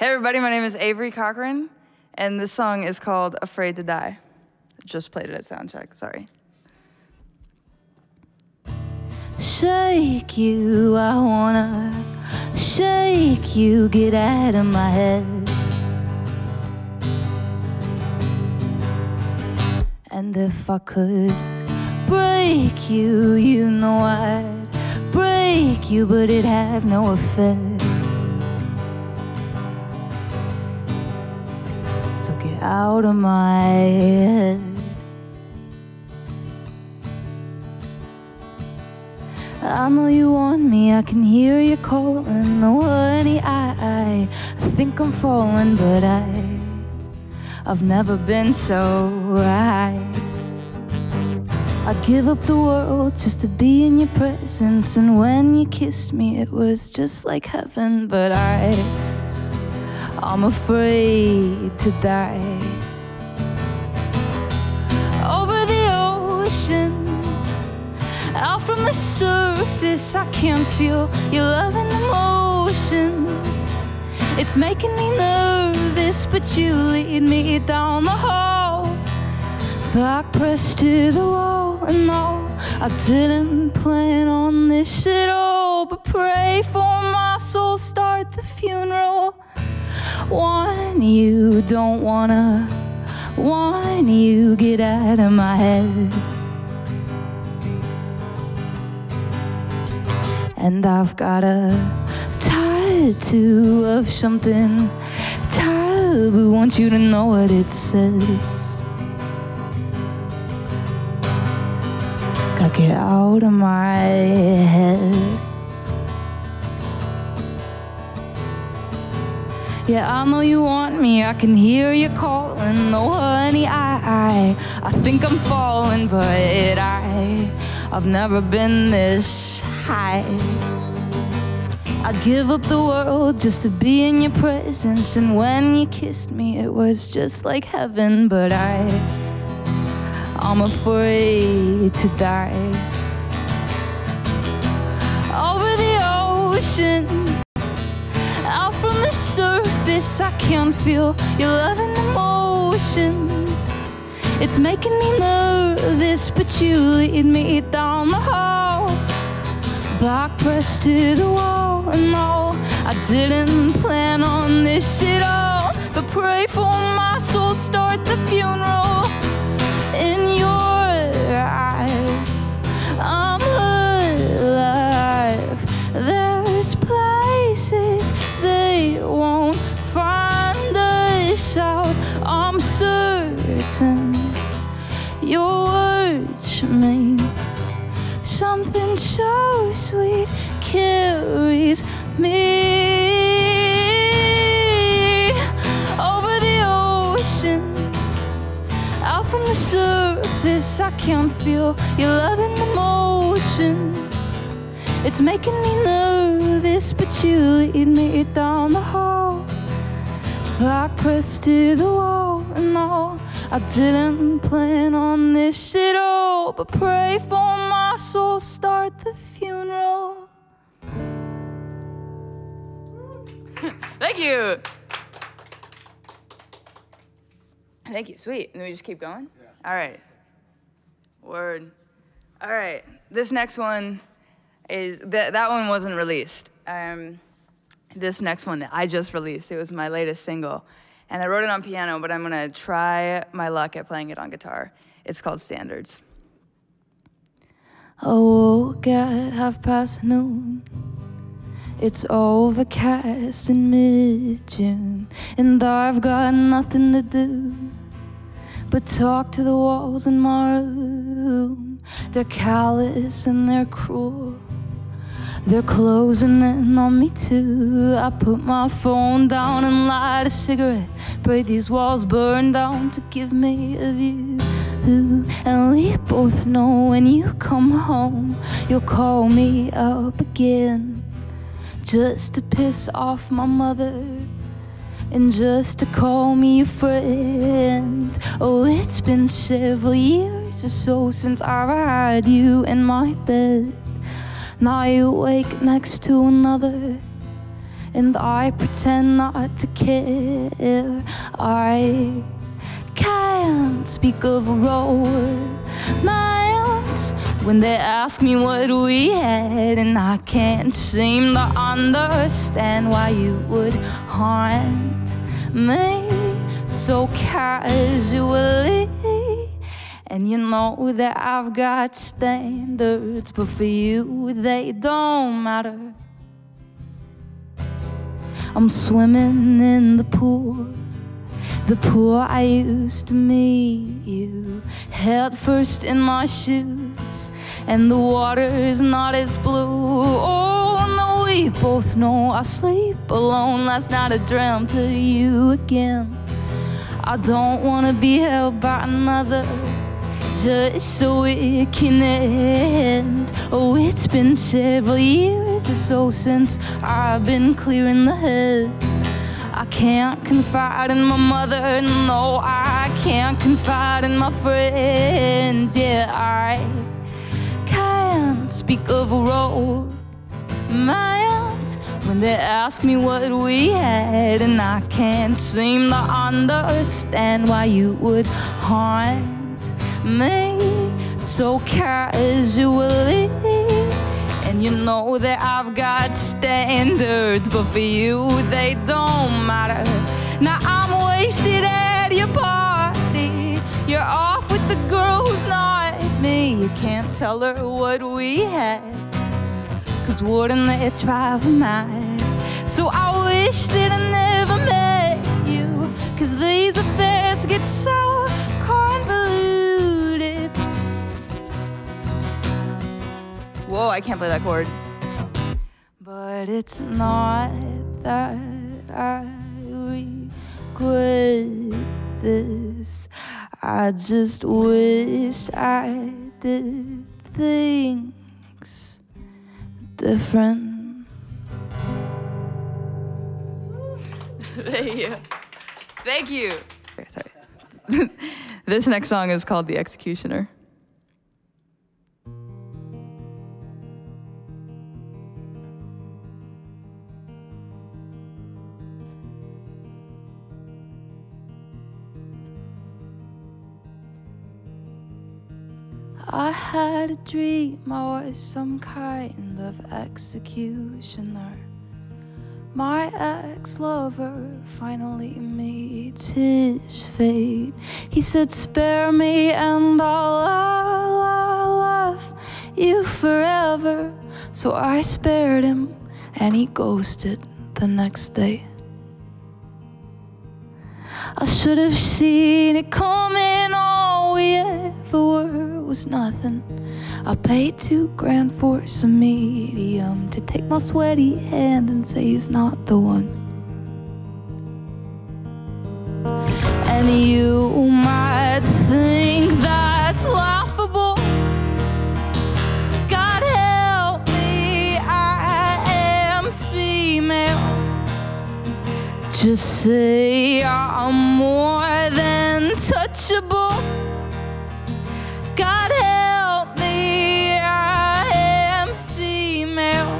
Hey everybody, my name is Avery Cochrane, and this song is called Afraid to Die. Just played it at soundcheck, sorry. Shake you, I wanna shake you, get out of my head. And if I could break you, you know I'd break you, but it'd have no effect. So get out of my head. I know you want me, I can hear you calling. Oh honey, I think I'm falling, but I've never been so high. I'd give up the world just to be in your presence. And when you kissed me, it was just like heaven. But I'm afraid to die. Over the ocean, out from the surface, I can feel your love in the motion. It's making me nervous, but you lead me down the hall, back pressed to the wall. And no, I didn't plan on this shit all, but pray for my soul, start the funeral. Want you, don't wanna want you, get out of my head. And I've got a tattoo of something terrible, want you to know what it says. Gotta get out of my head. Yeah, I know you want me, I can hear you calling. Oh honey, I think I'm falling, but I've never been this high. I'd give up the world just to be in your presence. And when you kissed me, it was just like heaven. But I'm afraid to die. Over the ocean, out from the surface, I can feel your love in the motion. It's making me nervous, but you lead me down the hall, back pressed to the wall. And no, I didn't plan on this at all, but pray for my soul, start the funeral. In your eyes, I'm alive. There's places they won't find us out. I'm certain your words mean something so sweet, carries me over the ocean, out from the surface. I can feel your love in the motion. It's making me nervous, but you lead me down the hall, back pressed to the wall. And no, I didn't plan on this at all, but pray for my soul, start the funeral. Thank you. Thank you, sweet. And we just keep going? Yeah. All right. Word. All right, this next one is, that one wasn't released. This next one I just released, it was my latest single. And I wrote it on piano, but I'm gonna try my luck at playing it on guitar. It's called Standards. I woke at 12:30. It's overcast in mid-June, and I've got nothing to do but talk to the walls in my room. They're callous and they're cruel. They're closing in on me too. I put my phone down and light a cigarette. Pray these walls burn down to give me a view. And we both know when you come home, you'll call me up again, just to piss off my mother and just to call me a friend. Oh, it's been several years or so since I had you in my bed. Now you wake next to another. and I pretend not to care. I can't speak of romance when they ask me what we had, and I can't seem to understand why you would haunt me so casually. And you know that I've got standards, but for you they don't matter. I'm swimming in the pool I used to meet you, head first in my shoes, and the water's not as blue. Oh no, we both know I sleep alone. Last night I dreamt of you again. I don't wanna be held by another just so it can end. Oh, it's been several years or so since I've been clearing the head. I can't confide in my mother, no, I can't confide in my friends. Yeah, I can't speak of romance when they ask me what we had, and I can't seem to understand why you would haunt me so casually. And you know that I've got standards, but for you they don't matter. Now I'm wasted at your party, you're off with the girl who's not me. You can't tell her what we had, 'cause wouldn't they drive her mad? So I wish that I never met you, 'cause these affairs get so convoluted. Whoa, I can't play that chord. But it's not that I regret this, I just wish I did things different. Thank you. Thank you. Okay, sorry. This next song is called The Executioner. I had a dream I was some kind of executioner. My ex-lover finally meets his fate. He said, spare me and I'll love you forever. So I spared him and he ghosted the next day. I should have seen it coming, all we ever were was nothing. I paid $2 grand for some medium to take my sweaty hand and say he's not the one. And you might think that's laughable. God help me, I am female. Just say I'm more than touchable. God help me, I am female.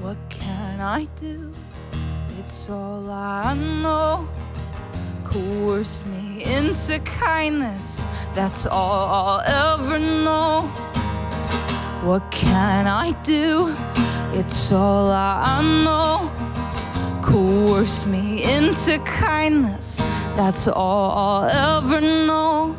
What can I do? It's all I know. Coerced me into kindness, that's all I'll ever know. What can I do? It's all I know. Coerced me into kindness, that's all I'll ever know.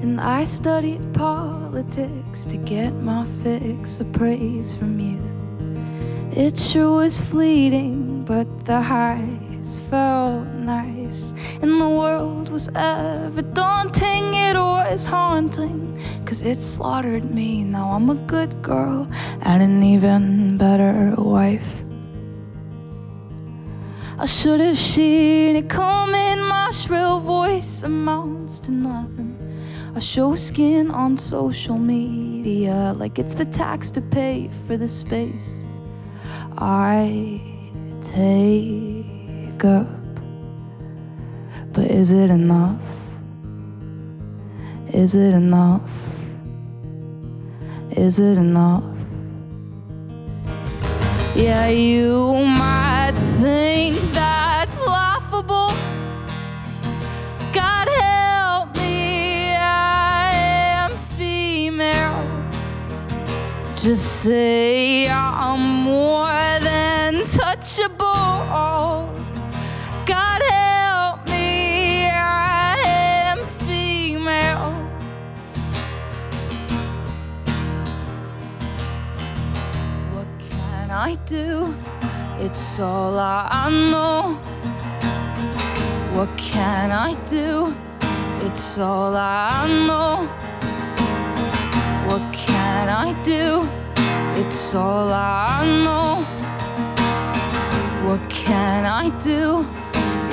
And I studied politics to get my fix of praise from you. It sure was fleeting, but the highs felt nice. And the world was ever daunting, it was haunting, 'cause it slaughtered me. Now I'm a good girl and an even better wife. I should have seen it coming, my shrill voice amounts to nothing. I show skin on social media like it's the tax to pay for the space. I take up. But is it enough? Is it enough? Is it enough? Yeah, you might think that's laughable. God help me, I am female. Just say I'm more than touchable. God help me, I am female. What can I do? It's all I know. What can I do? It's all I know. What can I do? It's all I know. What can I do?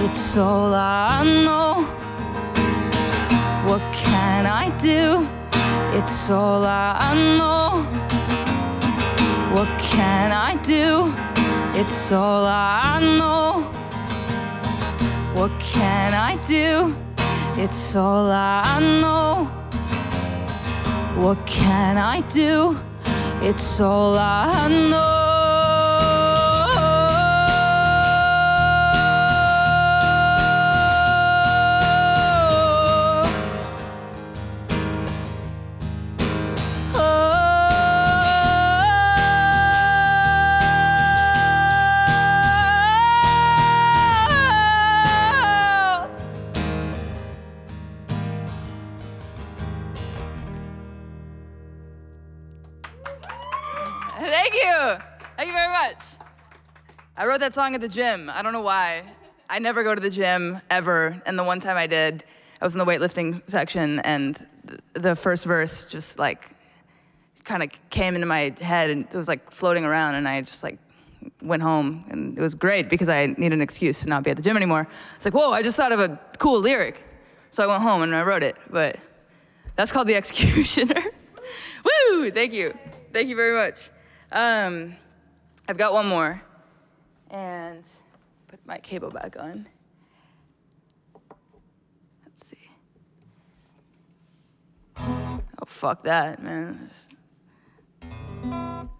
It's all I know. What can I do? It's all I know. What can I do? It's all I know. What can I do? It's all I know. What can I do? It's all I know. Thank you. Thank you very much. I wrote that song at the gym. I don't know why. I never go to the gym, ever. And the one time I did, I was in the weightlifting section, and the first verse just like kind of came into my head, and it was like floating around, and I just like went home, and it was great because I needed an excuse to not be at the gym anymore. It's like, whoa, I just thought of a cool lyric. So I went home and I wrote it, but that's called The Executioner. Woo, thank you. Thank you very much. I've got one more, and put my cable back on. Let's see. Oh, fuck that, man.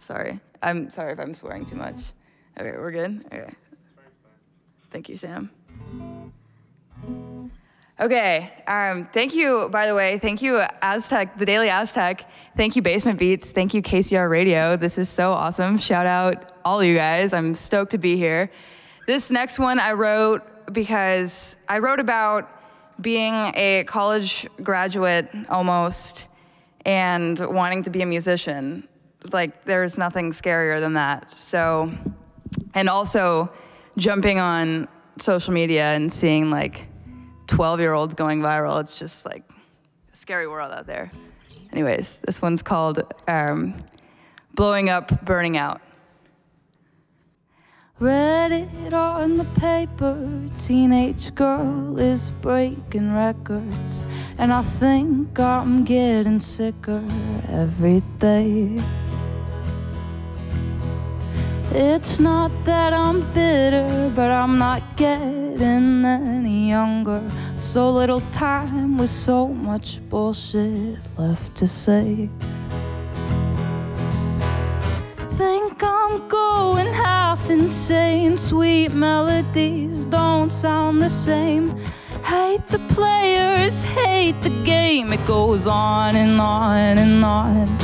Sorry. I'm sorry if I'm swearing too much. Okay, we're good? Okay. Thank you, Sam. Okay, thank you, by the way. Thank you, Aztec, the Daily Aztec. Thank you, Basement Beats. Thank you, KCR Radio. This is so awesome. Shout out all you guys. I'm stoked to be here. This next one I wrote because I wrote about being a college graduate almost and wanting to be a musician. Like, there's nothing scarier than that. So, and also jumping on social media and seeing like 12-year-olds going viral. It's just like a scary world out there. Anyways, this one's called Blowing Up, Burning Out. Read it on the paper, teenage girl is breaking records, and I think I'm getting sicker every day. It's not that I'm bitter, but I'm not getting any younger. So little time with so much bullshit left to say. Think I'm going half insane. Sweet melodies don't sound the same. Hate the players, hate the game. It goes on and on and on.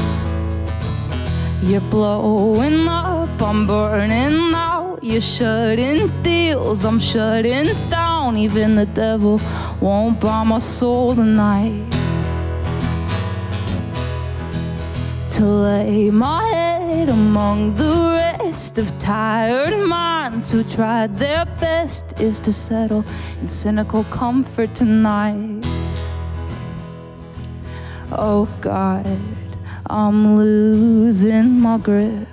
You're blowing up, I'm burning out. You're shutting deals, I'm shutting down. Even the devil won't buy my soul tonight. To lay my head among the rest of tired minds who tried their best is to settle in cynical comfort tonight. Oh God, I'm losing my grip.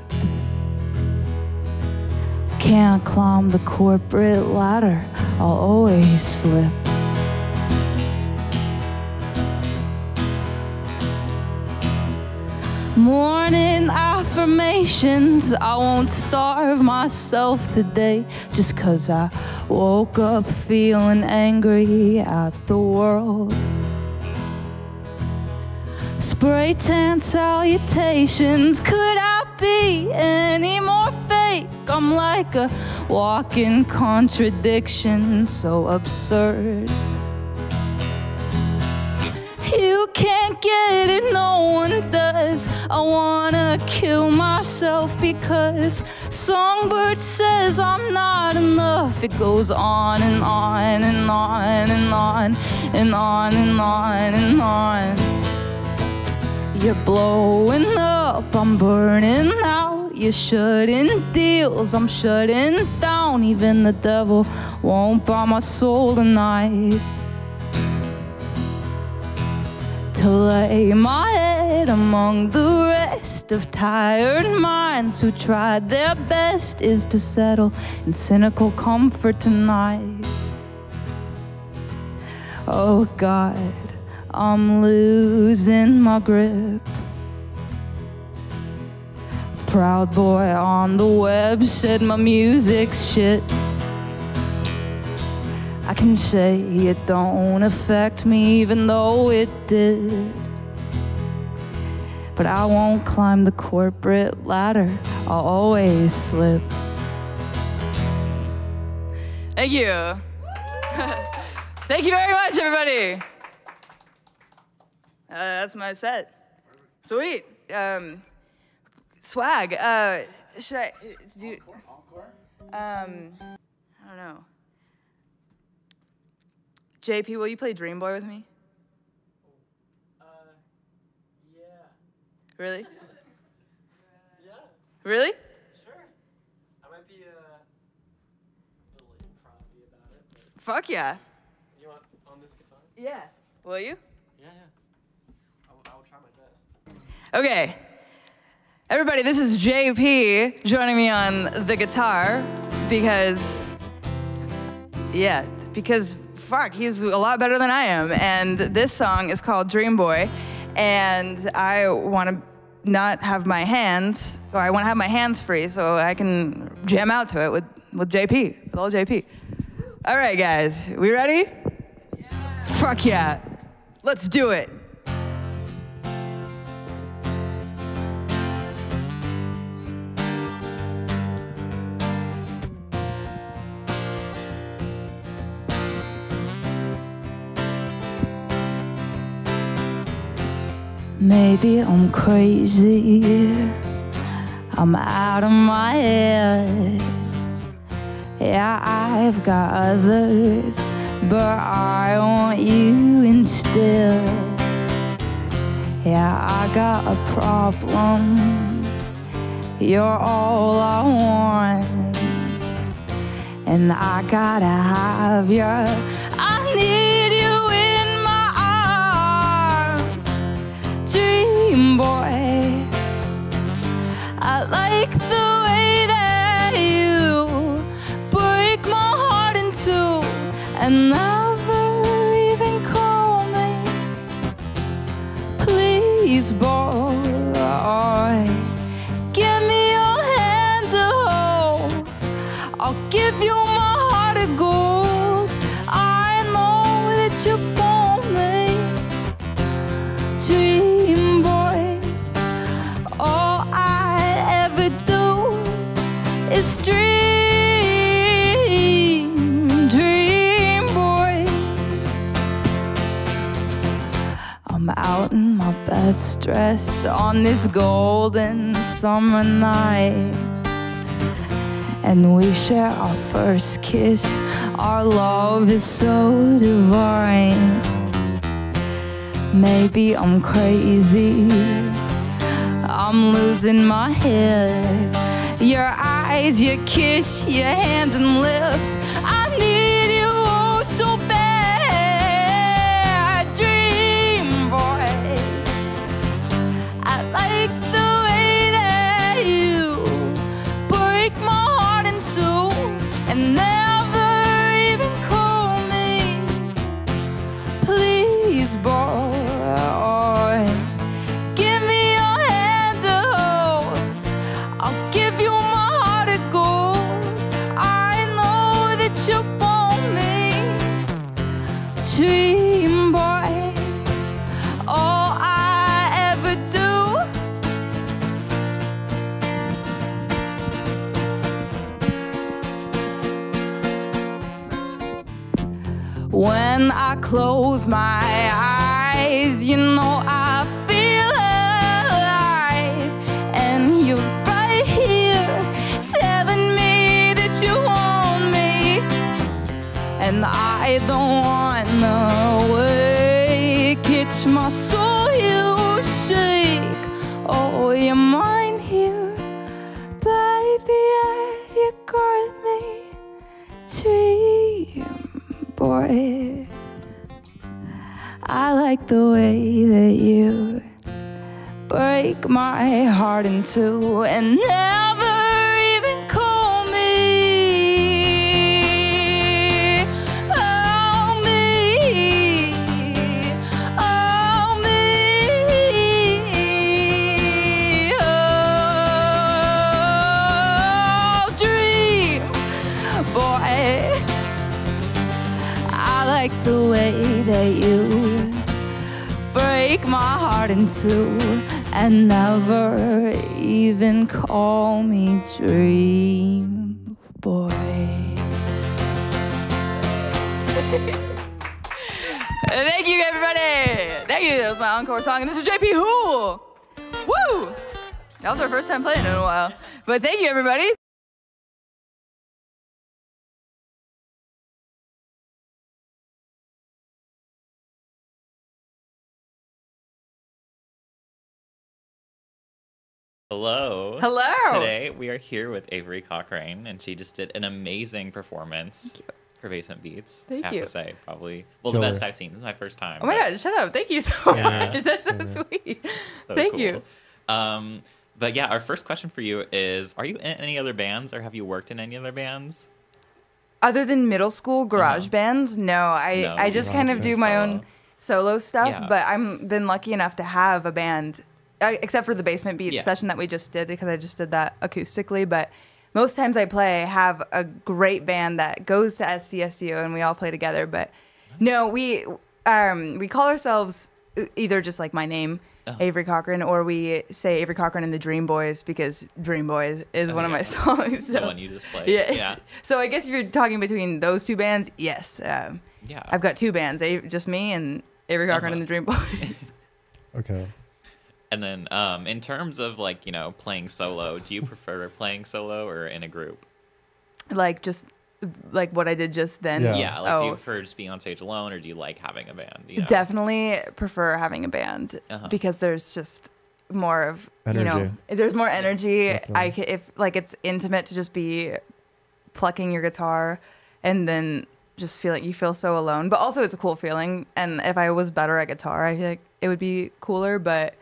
Can't climb the corporate ladder, I'll always slip. Morning affirmations, I won't starve myself today just 'cause I woke up feeling angry at the world. Spray tan salutations, could I be any more fake? I'm like a walking contradiction, so absurd. You can't get it, no one does. I wanna kill myself because Songbird says I'm not enough. It goes on and on and on and on and on and on and on. You're blowing up, I'm burning out. You're shutting deals, I'm shutting down. Even the devil won't buy my soul tonight. To lay my head among the rest of tired minds who tried their best is to settle in cynical comfort tonight. Oh God, I'm losing my grip. Proud boy on the web said my music's shit. I can say it don't affect me even though it did. But I won't climb the corporate ladder, I'll always slip. Thank you. Thank you very much, everybody. That's my set. Sweet. Swag. Should I do? I don't know. JP, will you play Dream Boy with me? Yeah. Really? Yeah. Really? Sure. I might be a little improv-y about it. But Fuck yeah. you want on this guitar? Yeah. Will you? Yeah. I will try my best. Okay. Everybody, this is JP joining me on the guitar because fuck, he's a lot better than I am. And this song is called Dream Boy. And I want to not have my hands, or I want to have my hands free so I can jam out to it with JP, with old JP. All right, guys, we ready? Yeah. Fuck yeah. Let's do it. Maybe I'm crazy, I'm out of my head. Yeah, I've got others, but I want you instead. Yeah, I got a problem, you're all I want, and I gotta have you. I need you in my arms, dream boy. I like the way that you break my heart in two and never even call me. Please, boy, give me your hand to hold. I'll give you my heart of gold. I know that you want me, dream boy. All I ever do is dream, dream boy. I'm out in my best dress on this golden summer night, and we share our first kiss. Our love is so divine. Maybe I'm crazy, I'm losing my head. Your eyes, your kiss, your hands and lips, I need you oh so bad, dream boy. I like the way that you break my heart in two and never even call me. Please, boy, give me your hand dream boy. All I ever do. When I close my eyes, you know I feel alive. And you're right here telling me that you want me. And I don't wanna wake. It's my soul you shake. Oh, you're mine here, baby, you got me. Dream boy, I like the way that you break my heart in two and never even call me. Oh, me. Oh, me. Oh, dream boy, I like the way that you break my heart in two and never even call me dream boy. Thank you, everybody. Thank you. That was my encore song, and this is JP Who. Woo! That was our first time playing it in a while. But thank you, everybody. Hello. Hello. Today we are here with Avery Cochrane, and she just did an amazing performance for Basement Beats. Thank I have you. to say, probably the Killer. best I've seen. This is my first time. Oh my but God, shut up. Thank you so Yeah. much. That's so Same sweet. so Thank cool. you. But yeah, our first question for you is: are you in any other bands, or have you worked in any other bands? Other than middle school garage bands, no. No, I just you kind just of do do my solo. own solo stuff, Yeah. but I've been lucky enough to have a band, except for the Basement Beats Yeah. session that we just did, because I just did that acoustically. But most times I play, I have a great band that goes to SCSU, and we all play together. But no, we call ourselves either just like my name, Avery Cochrane, or we say Avery Cochrane and the Dream Boys, because Dream Boys is one of my songs. The So. one you just played. Yes. Yeah. So I guess if you're talking between those two bands, yes. Yeah. I've got two bands, just me and Avery Cochrane and the Dream Boys. Okay. And then, in terms of like playing solo, do you prefer playing solo or in a group? Just like what I did just then. Yeah. Yeah. Like, do you Oh. prefer just being on stage alone, or do you like having a band? Definitely prefer having a band because there's just more of Energy. there's more energy. Definitely. If like it's intimate to just be plucking your guitar and then just feeling you feel so alone, but also it's a cool feeling. And if I was better at guitar, I feel like it would be cooler. But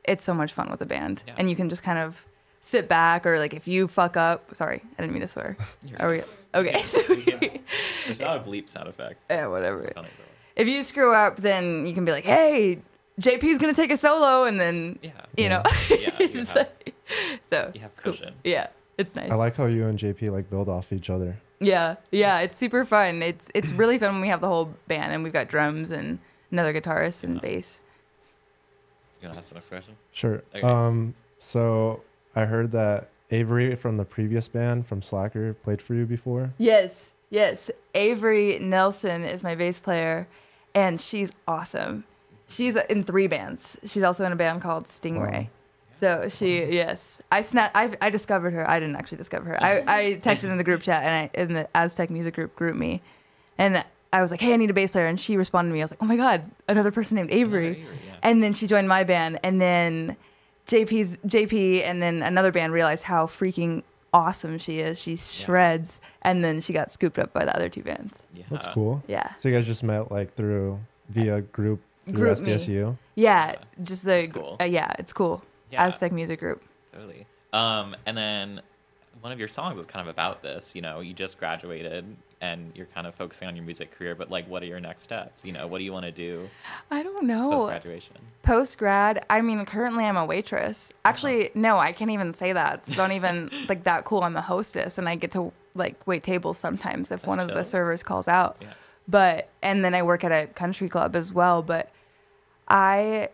it's so much fun with a band, Yeah. and you can just kind of sit back, or like if you fuck up. Sorry, I didn't mean to swear. Are we okay? There's not a bleep sound effect. Yeah, whatever. Funny though. If you screw up, then you can be like, "Hey, JP's gonna take a solo," and then Yeah. you know. Yeah, you It's have- like- so You have it's cool. cushion. Yeah, it's nice. I like how you and JP like build off each other. Yeah, it's super fun. It's really fun when we have the whole band and we've got drums and another guitarist and bass. You want to ask the next question? Sure. Okay. So I heard that Avery from the previous band from Slacker played for you before. Yes. Avery Nelson is my bass player, and she's awesome. She's in 3 bands. She's also in a band called Stingray. Wow. So I discovered her. I didn't actually discover her. I texted in the group chat, and in the Aztec music group me, and I was like, "Hey, I need a bass player," and she responded to me. I was like, "Oh my God, another person named Avery." Avery, yeah. And then she joined my band, and then JP, and then another band realized how freaking awesome she is. She shreds, and then she got scooped up by the other 2 bands. Yeah. That's cool. Yeah. So you guys just met like via group through Group me. SDSU. Yeah, just the That's cool. yeah, it's cool. Yeah. Aztec music group. Totally. And then one of your songs was kind of about this. You just graduated and you're kind of focusing on your music career, but like, what are your next steps? What do you want to do I don't know. post graduation? Post grad, I mean, currently I'm a waitress. Actually, no, I can't even say that. It's not even like that cool. I'm a hostess, and I get to like wait tables sometimes if one of the chill. servers calls out. Yeah. and then I work at a country club as well. But and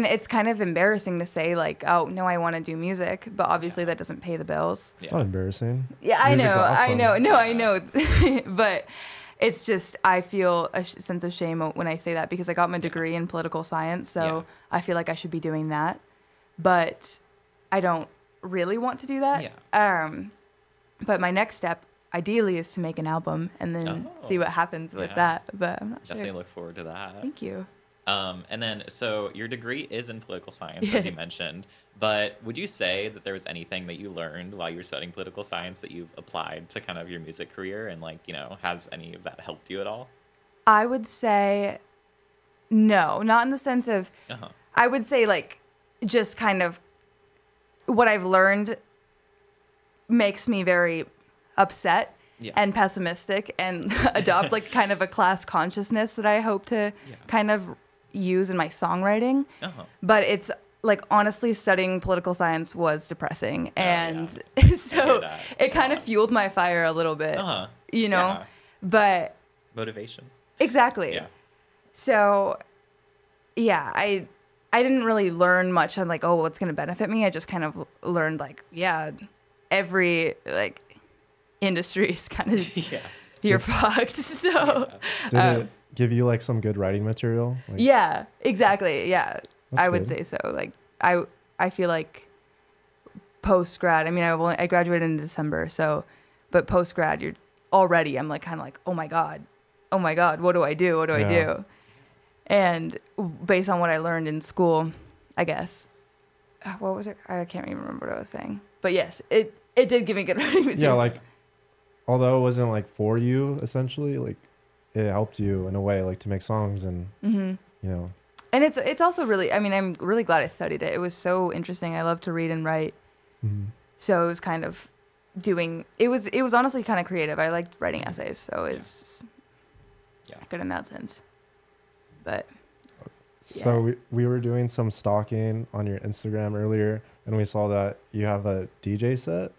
it's kind of embarrassing to say like, oh no, I want to do music, but obviously that doesn't pay the bills. It's not embarrassing. Yeah, I Music's know, awesome. I know, no, I know, but it's just I feel a sense of shame when I say that because I got my degree in political science, so I feel like I should be doing that, but I don't really want to do that. But my next step, ideally, is to make an album and then see what happens with that. But I'm not sure. Definitely look forward to that. Thank you. And then, so your degree is in political science, as you mentioned, but would you say that there was anything that you learned while you were studying political science that you've applied to kind of your music career and like, you know, has any of that helped you at all? I would say no, not in the sense of, I would say like just kind of what I've learned makes me very upset and pessimistic and adopt like kind of a class consciousness that I hope to kind of use in my songwriting. But it's like honestly studying political science was depressing and so it kind of fueled my fire a little bit, you know, but motivation. Exactly. So I didn't really learn much on like, oh, what's going to benefit me. I just kind of learned like, every like industry is kind of you're fucked. So did it give you like some good writing material? Like, yeah, exactly. Yeah, I would good. say so. Like I feel like post grad. I mean, I graduated in December. So, but post grad, you're already. I'm like kind of like, oh my god, what do I do? What do I do? And based on what I learned in school, I guess. What was it? I can't even remember what I was saying. But yes, it did give me good writing material. Yeah, like although it wasn't like for you essentially, like it helped you in a way like to make songs and you know. And it's also really, I mean, I'm really glad I studied it. It was so interesting. I love to read and write. So it was kind of it was honestly kind of creative. I liked writing essays, so it's good in that sense. But so we were doing some stalking on your Instagram earlier, and we saw that you have a DJ set.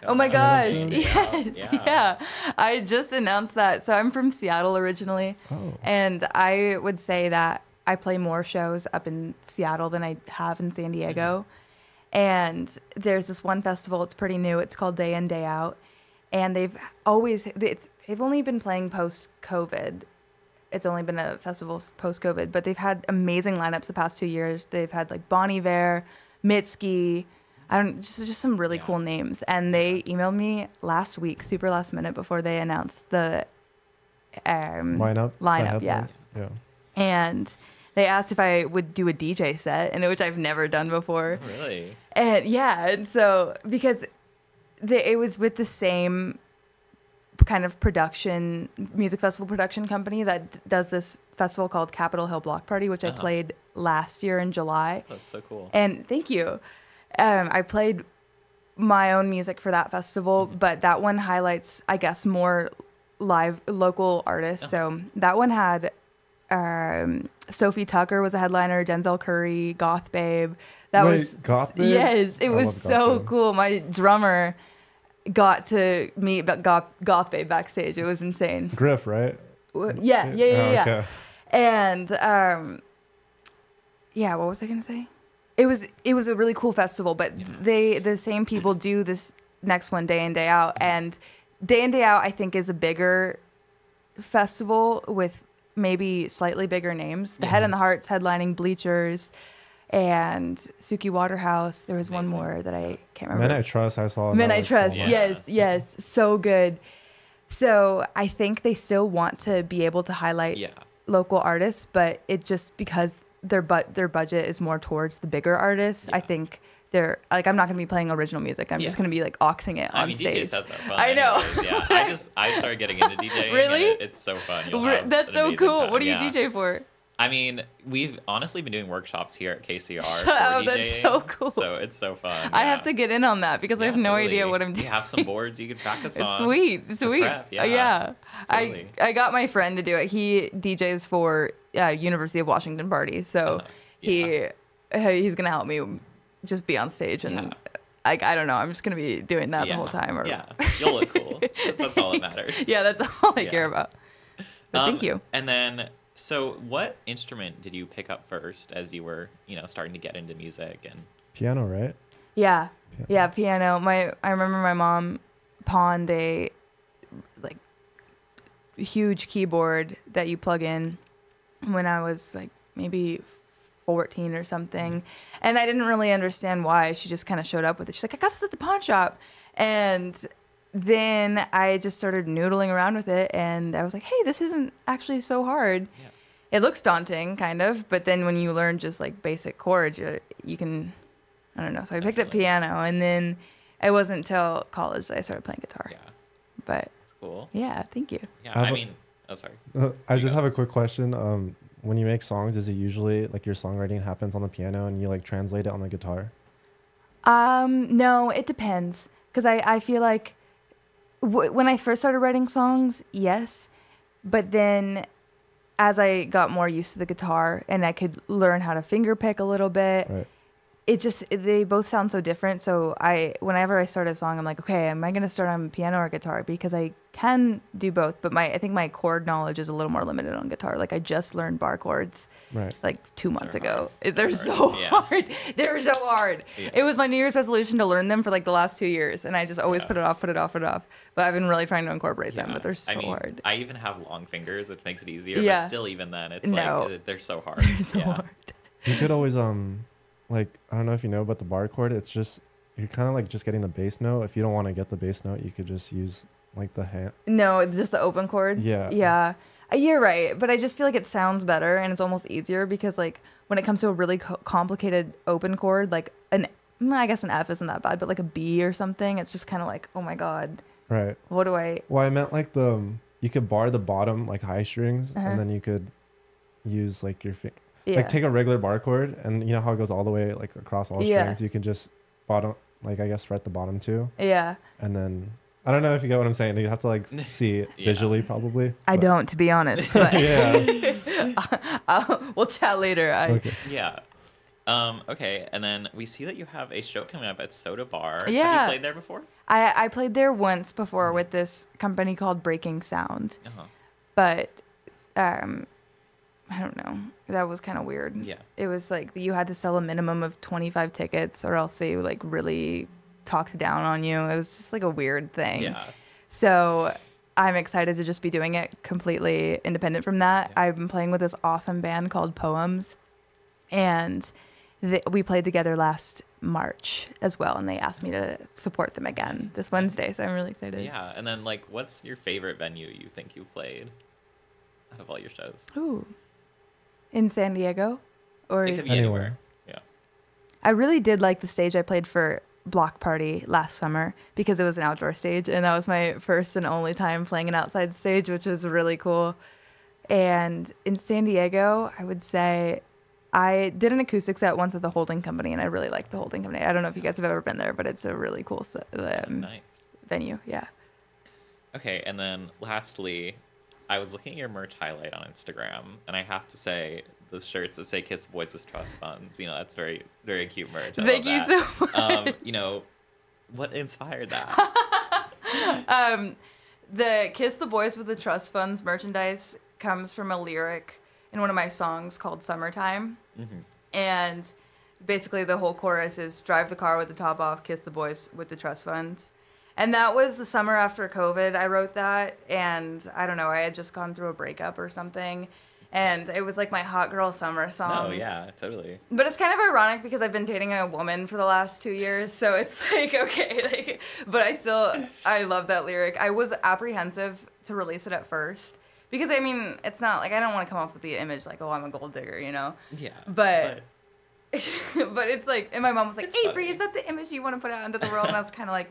Oh my gosh. Yes. I just announced that. So I'm from Seattle originally. And I would say that I play more shows up in Seattle than I have in San Diego. And there's this one festival, it's pretty new. It's called Day In, Day Out. And they've only been playing post-COVID. It's only been a festival post-COVID, but they've had amazing lineups the past 2 years. They've had like Bon Iver, Mitski, just some really cool names. And they emailed me last week, super last minute, before they announced the lineup. Yeah. And they asked if I would do a DJ set, and which I've never done before. Oh, really? And and so because it was with the same kind of music festival production company that does this festival called Capitol Hill Block Party, which I played last year in July. That's so cool. And thank you. I played my own music for that festival, but that one highlights, I guess, more live local artists. So that one had Sophie Tucker was a headliner, Denzel Curry, Goth Babe. Goth Babe? Yes, it was so cool. My drummer got to meet Goth Babe backstage. It was insane. Griff, right? Yeah. Okay. And what was I gonna say? It was a really cool festival, but the same people do this next one day in, day out, and day in, day out I think is a bigger festival with maybe slightly bigger names. The Head and the Heart's headlining Bleachers and Suki Waterhouse. There was one more that I can't remember. Men I Trust, I saw. Men I Trust, yes, so good. So I think they still want to be able to highlight local artists, but it just because their budget is more towards the bigger artists. I think they're like, I'm not going to be playing original music. I'm just going to be like auxing it on stage. DJ sets are fun. I know. Anyways, I started getting into DJing. Really? And it's so fun. That's so cool. Time. What do you DJ for? I mean, we've honestly been doing workshops here at KCR for DJing. That's so cool. So it's so fun. I have to get in on that because I have no idea what I'm doing. You have some boards you could practice on. Sweet. Prep. Yeah. Totally. I got my friend to do it. He DJs for University of Washington parties, so he's gonna help me just be on stage and I don't know. I'm just gonna be doing that the whole time. You'll look cool. That's all that matters. That's all I care about. But thank you. And then, so what instrument did you pick up first as you were, starting to get into music? And Piano, right? Yeah. Yeah, piano. I remember my mom pawned a like huge keyboard that you plug in when I was like maybe 14 or something. And I didn't really understand why. She just kind of showed up with it. She's like, I got this at the pawn shop. And then I just started noodling around with it. And I was like, hey, this isn't actually so hard. Yeah. It looks daunting, kind of. But then when you learn just like basic chords, you can, I don't know. So I picked up piano. And then it wasn't until college that I started playing guitar. Yeah. But that's cool. Yeah, thank you. Yeah, sorry. I just have a quick question. When you make songs, is it usually like your songwriting happens on the piano and you like translate it on the guitar? No, it depends. Because I feel like when I first started writing songs, yes. But then as I got more used to the guitar and I could learn how to finger pick a little bit, right. They both sound so different. So whenever I start a song, I'm like, okay, am I going to start on piano or guitar? Because I can do both, but I think my chord knowledge is a little more limited on guitar. Like I just learned bar chords like 2 months ago. They're so hard. They're so hard. Yeah. It was my New Year's resolution to learn them for like the last 2 years, and I just always put it off. But I've been really trying to incorporate them, but they're so hard. I even have long fingers, which makes it easier, but still even then, it's like they're so hard. They're so hard. You could always like, I don't know if you know about the bar chord. It's just, you're kind of like just getting the bass note. If you don't want to get the bass note, you could just use like the hand. No, just the open chord. Yeah. Yeah. You're right. But I just feel like it sounds better and it's almost easier because like when it comes to a really complicated open chord, like I guess an F isn't that bad, but like a B or something, it's just kind of like, oh my God. Right. What do I? Well, I meant like you could bar the bottom like high strings and then you could use like your finger. Yeah. Like take a regular bar chord and you know how it goes all the way like across all strings. You can just fret the bottom too. Yeah. And then I don't know if you get what I'm saying. You have to like see it visually probably. I don't, to be honest. But yeah. We'll chat later. Okay. Yeah. Okay. And then we see that you have a show coming up at Soda Bar. Yeah. Have you played there before? I played there once before with this company called Breaking Sound. But I don't know. That was kind of weird. Yeah. It was like you had to sell a minimum of 25 tickets or else they like really talked down on you. It was just like a weird thing. Yeah. So I'm excited to just be doing it completely independent from that. Yeah. I've been playing with this awesome band called Poems. And we played together last March as well. And they asked me to support them again this Wednesday. So I'm really excited. Yeah. And then like, what's your favorite venue you think you played out of all your shows? Ooh. In San Diego? Or it could be anywhere. Yeah. I really did like the stage I played for Block Party last summer because it was an outdoor stage and that was my first and only time playing an outside stage, which was really cool. And in San Diego, I would say I did an acoustic set once at the Holding Company and I really liked the Holding Company. I don't know if you guys have ever been there, but it's a really cool nice venue. Yeah. Okay. And then lastly, I was looking at your merch highlight on Instagram, and I have to say, those shirts that say "Kiss the Boys with Trust Funds," that's very, very cute merch. Thank you so much. What inspired that? The "Kiss the Boys with the Trust Funds" merchandise comes from a lyric in one of my songs called "Summertime," and basically the whole chorus is "Drive the car with the top off, kiss the boys with the trust funds." And that was the summer after COVID. I wrote that, and I don't know, I had just gone through a breakup or something, and it was like my hot girl summer song. Oh, yeah, totally. But it's kind of ironic because I've been dating a woman for the last 2 years, so it's like, okay, but I love that lyric. I was apprehensive to release it at first, because, I mean, it's not, like, I don't want to come off with the image like, oh, I'm a gold digger, Yeah. But but it's like, and my mom was like, Avery, is that the image you want to put out into the world? And I was kind of like,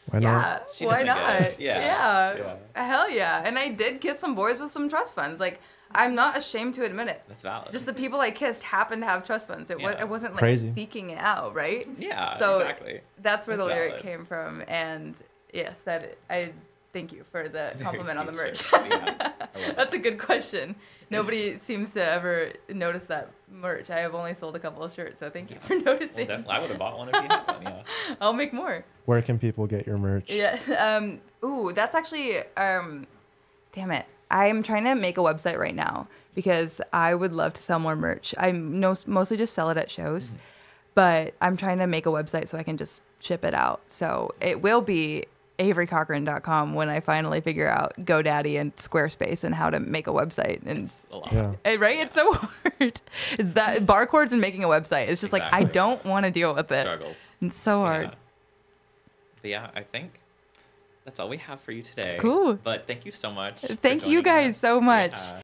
why not? Yeah, why not? Yeah. Hell yeah. And I did kiss some boys with some trust funds. Like, I'm not ashamed to admit it. That's valid. Just the people I kissed happened to have trust funds. It wasn't like crazy seeking it out, right? Yeah, so exactly. That's where the lyric came from. And yes, I thank you for the compliment on the merch. That's a good question. Nobody seems to ever notice that merch. I have only sold a couple of shirts, so thank you for noticing. Well, definitely. I would have bought one if you had one, yeah. I'll make more. Where can people get your merch? Yeah. That's actually, damn it. I'm trying to make a website right now because I would love to sell more merch. I mostly just sell it at shows, but I'm trying to make a website so I can just ship it out. So it will be AveryCochrane.com when I finally figure out GoDaddy and Squarespace and how to make a website. And It's a lot. right? It's so hard. It's that barcodes and making a website. It's just like, I don't want to deal with it. Struggles. It's so hard. Yeah. But yeah, I think that's all we have for you today. Cool. But thank you so much. Thank you guys so much. Yeah.